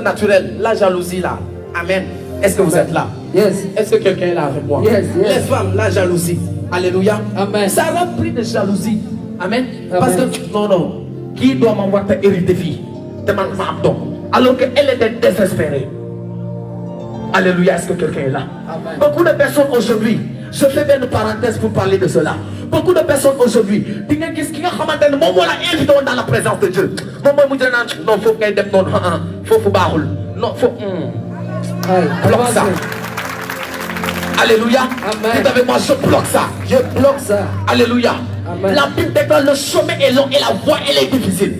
naturel, la jalousie là. Amen. Est-ce que vous êtes là? Yes. Est-ce que quelqu'un est là avec moi? Yes, yes. Les femmes, la jalousie. Alléluia. Amen. Ça remplit de jalousie. Amen. Amen. Parce que, non. Qui doit m'avoir hérité vie? Alors qu'elle était désespérée. Alléluia. Est-ce que quelqu'un est là? Amen. Beaucoup de personnes aujourd'hui, je fais bien une parenthèse pour parler de cela. Beaucoup de personnes aujourd'hui, dans la présence de Dieu. Non, faut qu'il y ait des non, faut barul. Non, faut. Bloque ça. Alléluia. Amen. Dites avec moi, je bloque ça. Je bloque ça. Alléluia. Amen. La Bible déclare le chemin est long et la voie elle est difficile.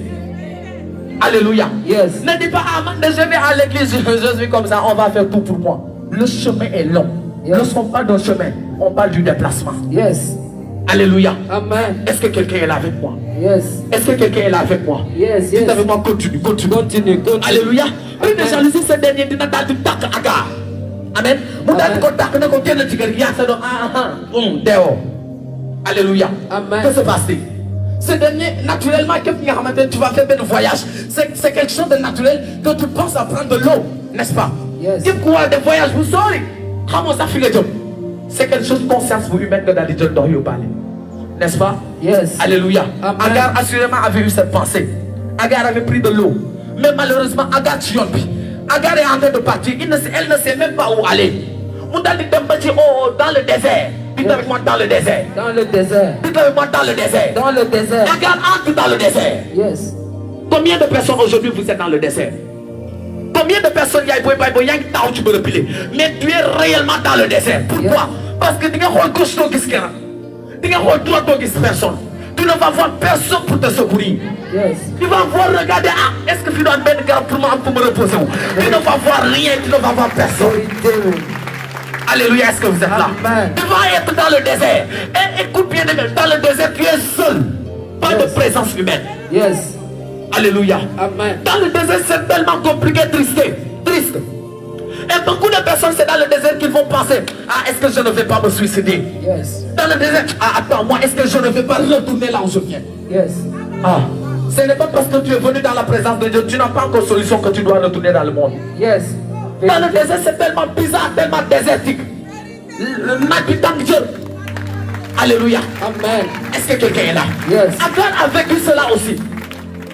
Alléluia. Yes. Ne dis pas, je vais à l'église, je suis comme ça, on va faire tout pour moi. Le chemin est long. Yes. Lorsqu'on parle d'un chemin, on parle du déplacement. Yes. Alléluia. Amen. Est-ce que quelqu'un est là avec moi? Yes. Est-ce que quelqu'un est là avec moi? Yes, Dites yes. avec moi, continue. Continue. Alléluia. Plus de Amen. jalousie, c'est dernier dina dal du tak Agar. Amen. Mouda ko tak na ko tienne tiger ya sa do deo. Alléluia. Amen. Que se passe-t-il? Ce dernier, naturellement, tu vas faire un voyage. C'est quelque chose de naturel que tu penses à prendre de l'eau, n'est-ce pas? Yes. Si vous avez des voyages, vous saurez comment ça fait le job. C'est quelque chose de conscience pour lui mettre dans les jeunes d'Orio parler. N'est-ce pas? Yes. Alléluia. Amen. Agar assurément avait eu cette pensée. Agar avait pris de l'eau. Mais malheureusement, Agar Tchionpi. Agar est en train de partir. Elle ne sait même pas où aller. On a dit dans le désert. Dites avec moi dans le désert. Dans le désert. Dites avec moi dans le désert. Dans le désert. Agar entre dans le désert. Yes. Combien de personnes aujourd'hui vous êtes dans le désert? Combien de personnes il y a tu peux le piler? Mais tu es réellement dans le désert. Pourquoi? Yeah. Parce que tu n'as pas gauche tu n'as pas droit personne. Tu ne vas voir personne pour te secourir. Yes. Tu vas voir, regarder, est-ce que tu dois mettre garde pour me reposer? Tu ne vas voir rien, tu ne vas voir personne. Vérité. Alléluia, est-ce que vous êtes là? Amen. Tu vas être dans le désert. Et écoute bien, dans le désert, tu es seul. Pas de Yes. présence humaine. Yes. Alléluia. Amen. Dans le désert, c'est tellement compliqué, triste. Et beaucoup de personnes, c'est dans le désert qu'ils vont penser, est-ce que je ne vais pas me suicider? Yes. Dans le désert, attends, moi, est-ce que je ne vais pas retourner là où je viens? Yes. Ce n'est pas parce que tu es venu dans la présence de Dieu, tu n'as pas encore solution que tu dois retourner dans le monde. Yes. Dans le désert, c'est tellement bizarre, tellement désertique. N'habitant Dieu. Alléluia. Amen. Est-ce que quelqu'un est là? Yes. Agar a vécu cela aussi.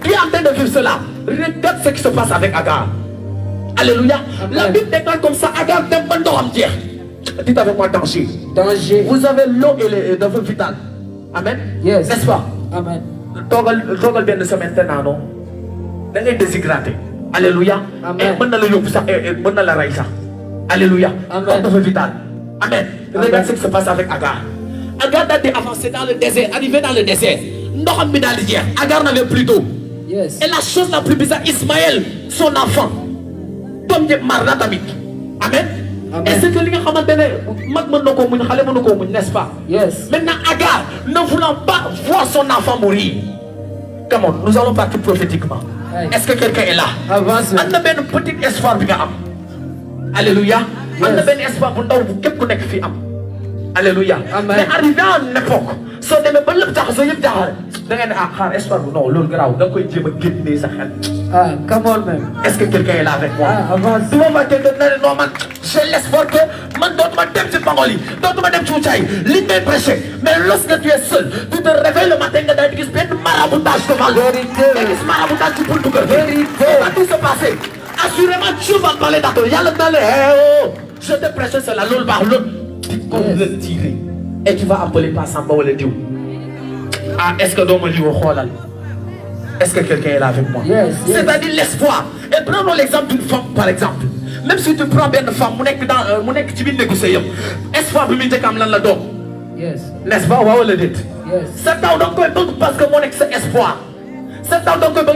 Tu es en train de vivre cela. Regarde ce qui se passe avec Agar. Alléluia. Amen. La Bible déclare comme ça, Agar d'un bon d'homme dire. Dites avec moi danger. Danger. Vous avez l'eau et le feu vital. Amen. Yes. N'est-ce pas? Amen. Togal bien de se maintenant, non? Da ngay déshydraté. Alléluia. Amen. Mën na la yóbbu sax mën na la rey sax. Alléluia. Amen. Le feu vital. Amen. Regarde ce qui se passe avec Agar. Agar a avancé dans le désert, arrivé dans le désert. Ndoxam bi daal di jeex. Agar n'avait plus d'eau. Yes. Et la chose la plus bizarre, Ismaël, son enfant, comme dit Marna Tamit. Amen. Amen. Et c'est que les gens n'est-ce pas? Yes. Maintenant, Agar, ne voulant pas voir son enfant mourir. Comment? Nous allons partir prophétiquement. Aye. Est-ce que quelqu'un est là? Avance. On a un petit espoir. Alléluia. On a un espoir pour nous qui est Alléluia. Amen. Mais arrivé à une époque, si on ne peut pas faire ça, espoir non, l'autre grave, donc il dit me sa Come on, man. Est-ce que quelqu'un est là avec moi? Avance. Tu vas quelqu'un non, man, j'ai l'espoir que man d'autres m'aiment du pangoli, d'autres m'aiment du chouchaï, l'idée prêcher. Mais lorsque tu es seul, tu te réveilles le matin et tu dis bien maraboutage devant le Vérité. et maraboutage tu peux le faire. Vérité. Va tout se passer. Assurément, tu vas parler d'accord. Il y a le talent. Je te prêche, c'est la lol par l'autre. Comme le tirer. Et tu vas appeler par Samba ou le Dieu. Est-ce que l'homme dit au Kholal? Est-ce que quelqu'un est là avec moi? Yes, yes. C'est-à-dire l'espoir. Et prenons l'exemple d'une femme, par exemple. Même si tu prends bien une femme, mon équipe, tu viens négocier. Espoir, vous me dites comme la donne. Yes. N'est-ce pas? Ou le dit? Yes. C'est ça donc parce que mon ex espoir. C'est ça donc que le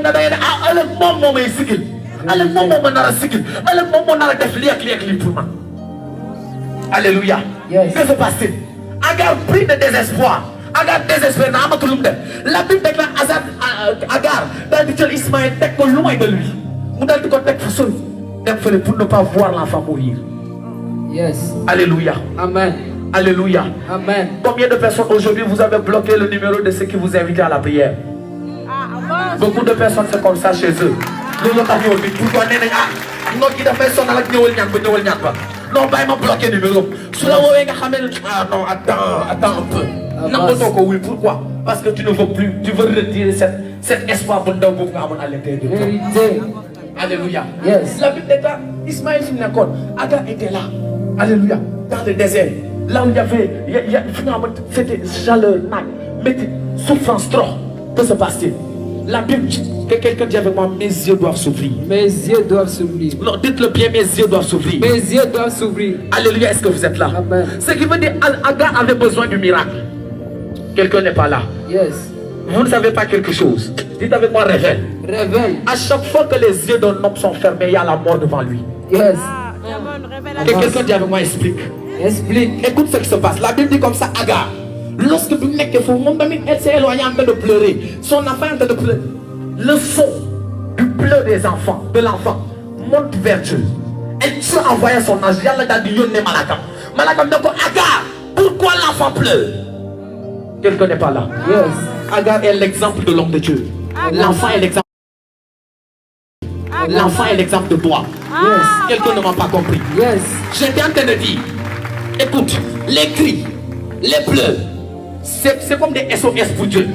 moment est sigil. Le moment est sigil. Le moment est défilé pour moi. Alléluia. Yes. Que se passe-t-il? Agar pris de désespoir. Agar désespéré. La Bible déclare Agar dans le Ismaël était loin de lui. Nous avons dit qu'on pour ne pas voir l'enfant mourir. Yes. Alléluia. Amen. Alléluia. Amen. Combien de personnes aujourd'hui vous avez bloqué le numéro de ceux qui vous invitent à la prière? Beaucoup de personnes c'est comme ça chez eux. Nous avons dit, non qui dafay sonal ak ñëwal ñaan ba non bàyyi ma bloqué numéro su la woowee nga xamee ne ah non attends un peu nangatoo ko oui pourquoi parce que tu ne veux plus tu veux retirer cet espoir bu ndaw boobu nga amoon à l'intérieur de toi. Vérité. Alléluia. Yes. La Bible déclare Ismaël fi mu nekkoon Agar était là. Alléluia. Dans le désert là où il y avait finalement c'était chaleur naaj métti souffrance trop. Que se passe-t-il? La Bible dit que quelqu'un dit avec moi, mes yeux doivent s'ouvrir. Mes yeux doivent s'ouvrir. Non, dites-le bien, mes yeux doivent s'ouvrir. Mes yeux doivent s'ouvrir. Alléluia, est-ce que vous êtes là? Amen. Ce qui veut dire Agar avait besoin du miracle. Quelqu'un n'est pas là. Yes. Vous ne savez pas quelque chose. Dites avec moi, révèle. Révèle. À chaque fois que les yeux d'un homme sont fermés, il y a la mort devant lui. Yes. Que quelqu'un dit avec moi, explique. Explique. Écoute ce qui se passe. La Bible dit comme ça, Agar. Lorsque elle s'est éloignée en train de pleurer, son enfant est en train de pleurer. Le son du pleur des enfants, de l'enfant, monte vers Dieu. Et Dieu envoya son ange. Yalla da di yonne Malakam. Malakam dit Agar, pourquoi l'enfant pleure? Quelqu'un n'est pas là. Yes. Agar est l'exemple de l'homme de Dieu. L'enfant est l'exemple. L'enfant est l'exemple de toi. Yes. Quelqu'un ne m'a pas compris. Yes. J'étais en train de dire, écoute, les cris, les pleurs, c'est comme des SOS pour Dieu.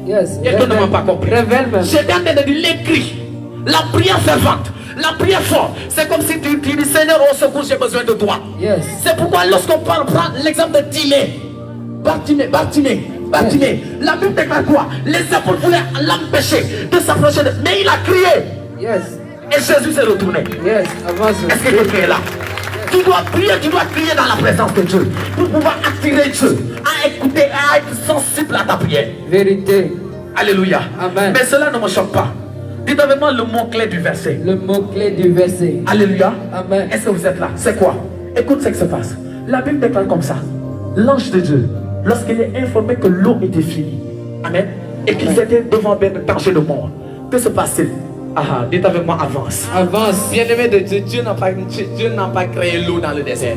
Yes. Quelqu'un ne m'a pas compris. Révèle même. J'étais en train de dire les cris, la prière fervente, la prière forte. C'est comme si tu dis Seigneur, au secours, j'ai besoin de toi. Yes. C'est pourquoi lorsqu'on prend l'exemple de Bartimée, la Bible déclare quoi? Les apôtres voulaient l'empêcher de s'approcher de... Mais il a crié. Yes. Et Jésus s'est retourné. Yes. Avance. Est-ce que quelqu'un est là? Tu dois crier dans la présence de Dieu pour pouvoir attirer Dieu à écouter, à être sensible à ta prière. Vérité. Alléluia. Amen. Mais cela ne me choque pas. Dites avec moi le mot-clé du verset. Le mot-clé du verset. Alléluia. Amen. Est-ce que vous êtes là? C'est quoi? Écoute ce qui se passe. La Bible déclare comme ça. L'ange de Dieu, lorsqu'il est informé que l'eau était finie, amen, et qu'ils étaient devant un danger de mort, que se passe-t-il? Ah, dites avec moi, avance. Avance. Bien-aimé de Dieu, Dieu n'a pas créé l'eau dans le désert.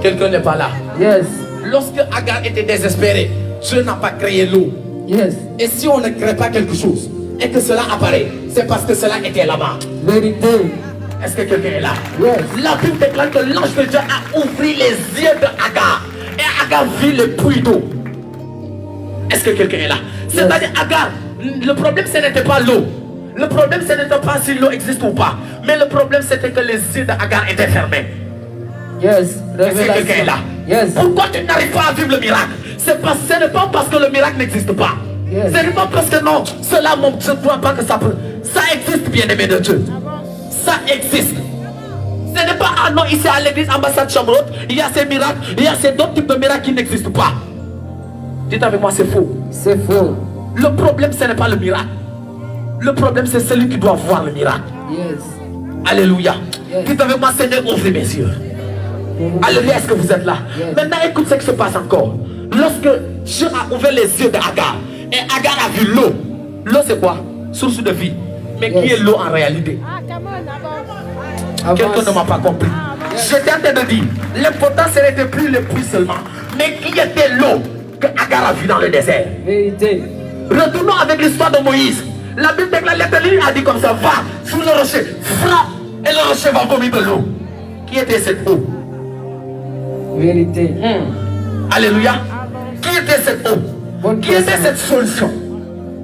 Quelqu'un n'est pas là. Yes. Lorsque Agar était désespéré, Dieu n'a pas créé l'eau. Yes. Et si on ne crée pas quelque chose et que cela apparaît, c'est parce que cela était là-bas. Vérité. Est-ce que quelqu'un est là? Yes. La Bible déclare que l'ange de Dieu a ouvert les yeux de Agar. Et Agar vit le puits d'eau. Est-ce que quelqu'un est là? C'est-à-dire Agar, le problème ce n'était pas l'eau. Le problème ce n'était pas si l'eau existe ou pas. Mais le problème c'était que les yeux d'Agar étaient fermés. Yes. Est-ce que quelqu'un est là? Yes. Pourquoi tu n'arrives pas à vivre le miracle? Ce n'est pas parce que le miracle n'existe pas. Yes. Ce n'est pas parce que non, cela je ne crois pas que ça peut. Ça existe, bien-aimé de Dieu. Ça existe. Ce n'est pas, ah non, ici à l'église ambassade Chambrot, il y a ces miracles, il y a ces d'autres types de miracles qui n'existent pas. Dites avec moi, c'est faux. C'est faux. Le problème, ce n'est pas le miracle. Le problème, c'est celui qui doit voir le miracle. Yes. Alléluia. Yes. Dites avec moi, Seigneur, ouvre mes yeux. Alléluia, est-ce que vous êtes là? Yes. Maintenant, écoute ce qui se passe encore. Lorsque Dieu a ouvert les yeux d'Agar, et Agar a vu l'eau. L'eau, c'est quoi? Source de vie. Mais qui est l'eau en réalité? Quelqu'un ne m'a pas compris. J'étais en train de dire, l'important ce n'était plus le puits seulement, mais qui était l'eau que Agar a vu dans le désert. Vérité. Retournons avec l'histoire de Moïse. La Bible déclare, l'Éternel a dit comme ça, va sur le rocher, frappe, et le rocher va vomir de l'eau. Qui était cette eau? Vérité. Alléluia. Qui était cette eau? Bonne Qui était personne. cette solution?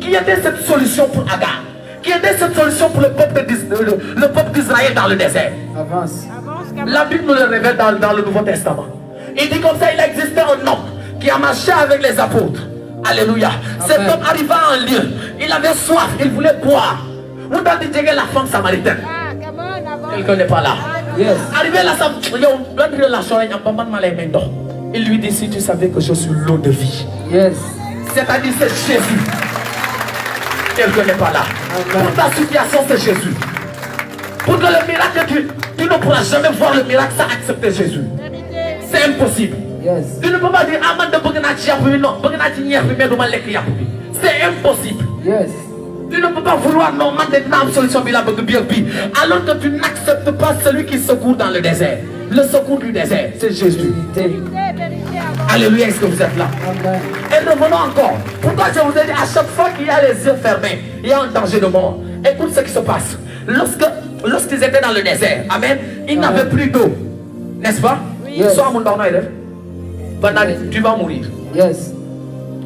Qui était cette solution pour Agar? Qui était cette solution pour le peuple d'Israël dans le désert? Avance. La Bible nous le révèle dans le Nouveau Testament. Il dit comme ça, il existait un homme qui a marché avec les apôtres. Alléluia. Cet homme arriva à un lieu. Il avait soif, il voulait boire. Vous avez dit la femme samaritaine. Quelqu'un n'est pas là. Yes. Arrivé là, il lui dit, si tu savais que je suis l'eau de vie. Yes. C'est-à-dire c'est Jésus. Quelqu'un n'est pas là. Amen. Pour ta situation, c'est Jésus. Pour que le miracle, tu ne pourras jamais voir le miracle sans accepter Jésus. C'est impossible. Yes. Tu ne peux pas dire, ah, non, c'est impossible. Yes. Tu ne peux pas vouloir non maintenant solution alors que tu n'acceptes pas celui qui secourt dans le désert. Le secours du désert, c'est Jésus. Vérité. Alléluia, est-ce que vous êtes là? Amen. Et revenons encore. Pourquoi je vous ai dit à chaque fois qu'il y a les yeux fermés, il y a un danger de mort. Écoute ce qui se passe. Lorsque lorsqu'ils étaient dans le désert, amen, ils n'avaient plus d'eau, n'est-ce pas? Yes. Tu vas mourir. Yes.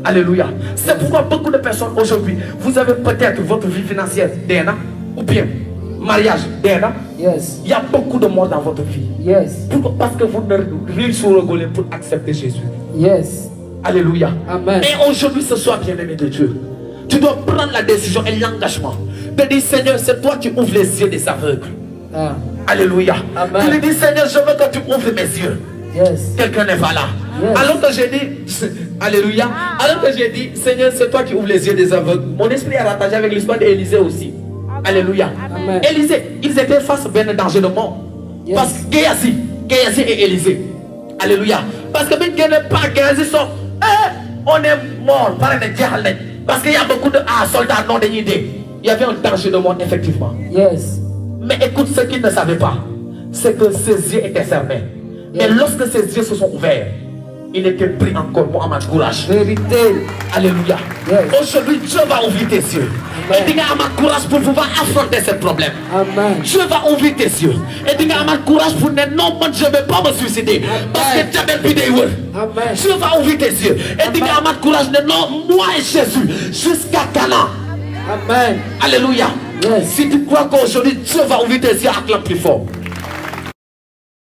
Alléluia. C'est pourquoi beaucoup de personnes aujourd'hui, vous avez peut-être votre vie financière, ou bien mariage, Yes. il y a beaucoup de morts dans votre vie. Yes. Pourquoi? Parce que vous ne réussissez pas pour accepter Jésus. Yes. Alléluia. Amen. Et aujourd'hui, ce soir, bien-aimé de Dieu, tu dois prendre la décision et l'engagement de dire, Seigneur, c'est toi qui ouvres les yeux des aveugles. Ah. Alléluia. Amen. Tu lui dis, Seigneur, je veux que tu ouvres mes yeux. Yes. Quelqu'un n'est pas là. Yes. Alors que j'ai dit, Alléluia, alors que j'ai dit, Seigneur, c'est toi qui ouvres les yeux des aveugles, mon esprit est rattaché avec l'histoire d'Élisée aussi. Alléluia. Amen. Élisée, ils étaient face à bien un danger de mort. Yes. Parce que Géasi et Élisée. Alléluia. Parce que même qui n'est pas Géasi sont, on est mort. Parce qu'il y a beaucoup de soldats non dénudés. Il y avait un danger de mort, effectivement. Yes. Mais écoute, ce qu'ils ne savaient pas, c'est que ses yeux étaient fermés. Mais lorsque ses yeux se sont ouverts, il était pris encore pour avoir courage. Vérité. Alléluia. Yes. Aujourd'hui, Dieu va ouvrir tes yeux. Amen. Et dis avoir courage pour pouvoir affronter ce problème. Amen. Dieu va ouvrir tes yeux. Et dis avoir courage pour dire non, moi je ne vais pas me suicider. Parce que tu as bien pris. Amen. Dieu va ouvrir tes yeux. Et dis avoir courage de non, moi et Jésus, jusqu'à Canaan. Amen. Alléluia. Yes. Si tu crois qu'aujourd'hui Dieu va ouvrir tes yeux, acclame plus fort.